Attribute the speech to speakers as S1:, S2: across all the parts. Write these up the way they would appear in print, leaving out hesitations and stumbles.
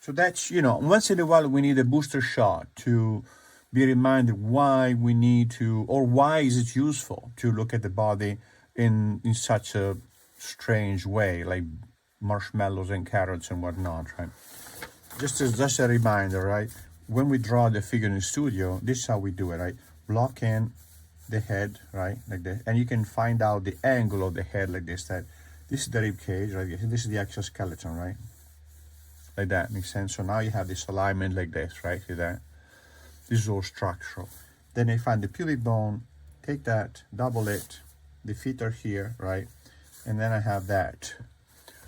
S1: So that's, once in a while we need a booster shot to be reminded why we need to, or why is it useful to look at the body in such a strange way, like marshmallows and carrots and whatnot, right? Just a reminder, right? When we draw the figure in the studio, this is how we do it, right? Block in the head, right, like this, and you can find out the angle of the head like this. That this is the rib cage, right? This is the actual skeleton, right? Like that makes sense. So now you have this alignment like this, right? See that? This is all structural. Then I find the pubic bone, take that, double it. The feet are here, right? And then I have that.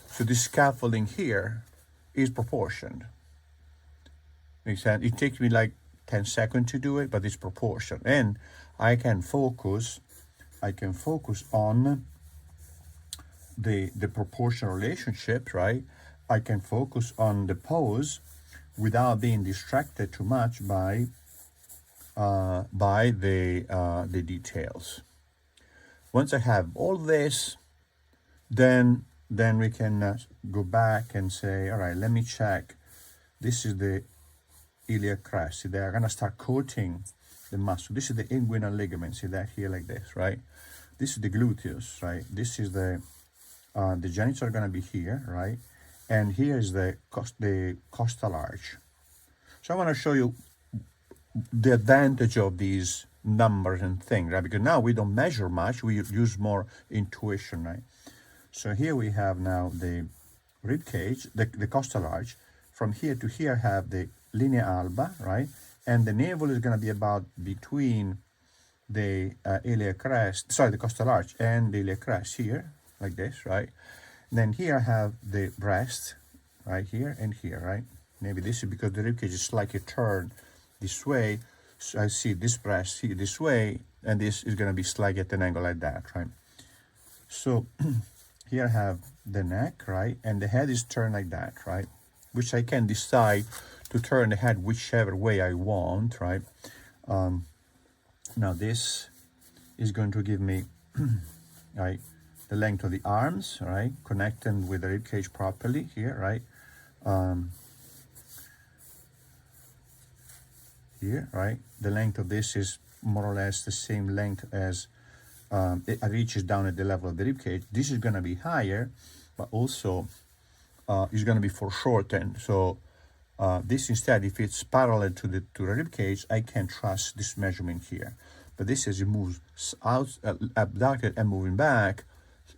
S1: So this scaffolding here is proportioned. Makes sense? It takes me like 10 seconds to do it, but it's proportioned. And I can focus on the proportional relationship, right? I can focus on the pose without being distracted too much by the details. Once I have all this, then we can go back and say, all right, let me check. This is the iliac crest. See, they're gonna start coating the muscle. This is the inguinal ligament. See that here like this, right? This is the gluteus, right? This is the genitals are gonna be here, right? And here is the costal arch. So I want to show you the advantage of these numbers and things, right? Because now we don't measure much, we use more intuition, right? So here we have now the rib cage, the costal arch. From here to here have the linea alba, right? And the navel is going to be about between the iliac crest, sorry, the costal arch and the iliac crest here, like this, right? And then here I have the breast, right here and here, right? Maybe this is because the rib cage is slightly turned this way. So I see this breast here this way, and this is going to be slightly at an angle like that, right? So here I have the neck, right? And the head is turned like that, right? Which I can decide to turn the head whichever way I want, right? Now this is going to give me, right, the length of the arms, right, connecting with the rib cage properly here, right? Here, right? The length of this is more or less the same length as it reaches down at the level of the rib cage. This is going to be higher, but also is going to be foreshortened. So this instead, if it's parallel to the rib cage, I can trust this measurement here. But this, as it moves out, abducted and moving back,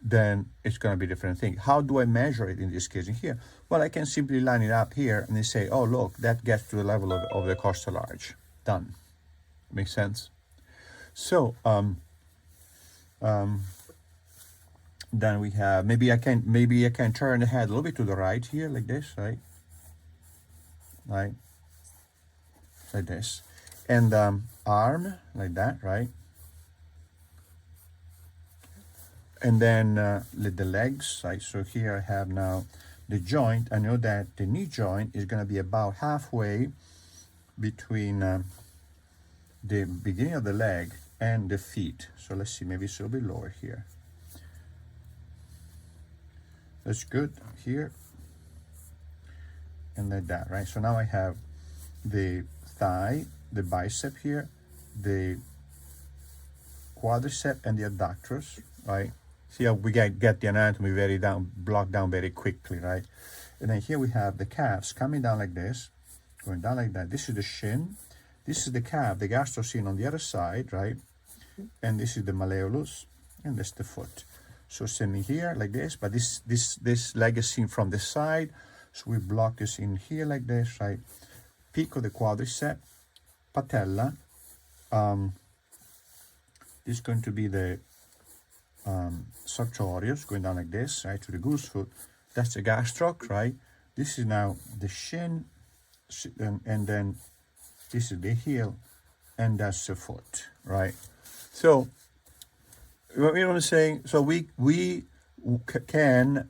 S1: then it's going to be a different thing. How do I measure it in this case in here? Well, I can simply line it up here and then say, oh, look, that gets to the level of the costal arch. Done. Makes sense? So, then we have, maybe I can turn the head a little bit to the right here, like this, right? Right? Like this. And arm, like that, right? And then the legs, right? So here I have now the joint. I know that the knee joint is going to be about halfway between the beginning of the leg and the feet. So let's see, maybe it's a little bit lower here. That's good here. And like that, right? So now I have the thigh, the bicep here, the quadricep and the adductors, right? See how we get the anatomy blocked down very quickly, right? And then here we have the calves coming down like this, going down like that. This is the shin. This is the calf, the gastrocnemius on the other side, right? And this is the malleolus, and that's the foot. So same here like this, but this leg is seen from the side. So we block this in here like this, right? Peak of the quadricep, patella. This is going to be the sartorius, going down like this, right, to the goose foot. That's the gastroc, right? This is now the shin, and then this is the heel, and that's the foot, right? So, you know what I'm saying? So we can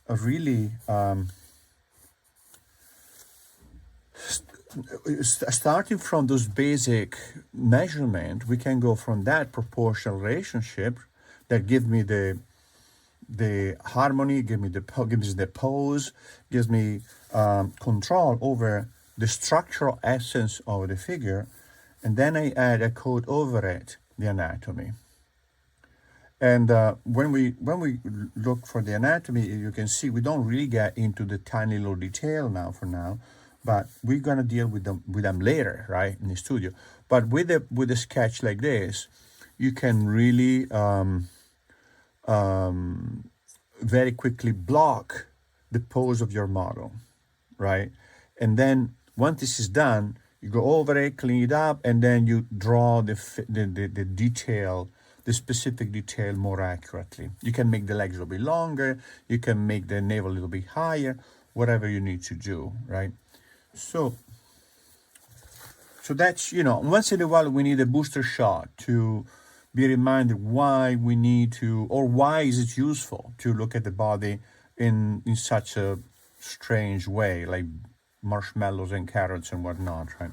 S1: really starting from those basic measurement, we can go from that proportional relationship that give me the the harmony, gives me the pose, gives me control over the structural essence of the figure, and then I add a code over it, the anatomy. And when we look for the anatomy, you can see we don't really get into the tiny little detail now for now, but we're gonna deal with them later, right, in the studio. But with a sketch like this, you can really very quickly block the pose of your model, right? And then once this is done, you go over it, clean it up, and then you draw the detail, the specific detail more accurately. You can make the legs a little bit longer, you can make the navel a little bit higher, whatever you need to do, right? So that's, once in a while we need a booster shot to be reminded why we need to, or why is it useful to look at the body in such a strange way, like marshmallows and carrots and whatnot, right?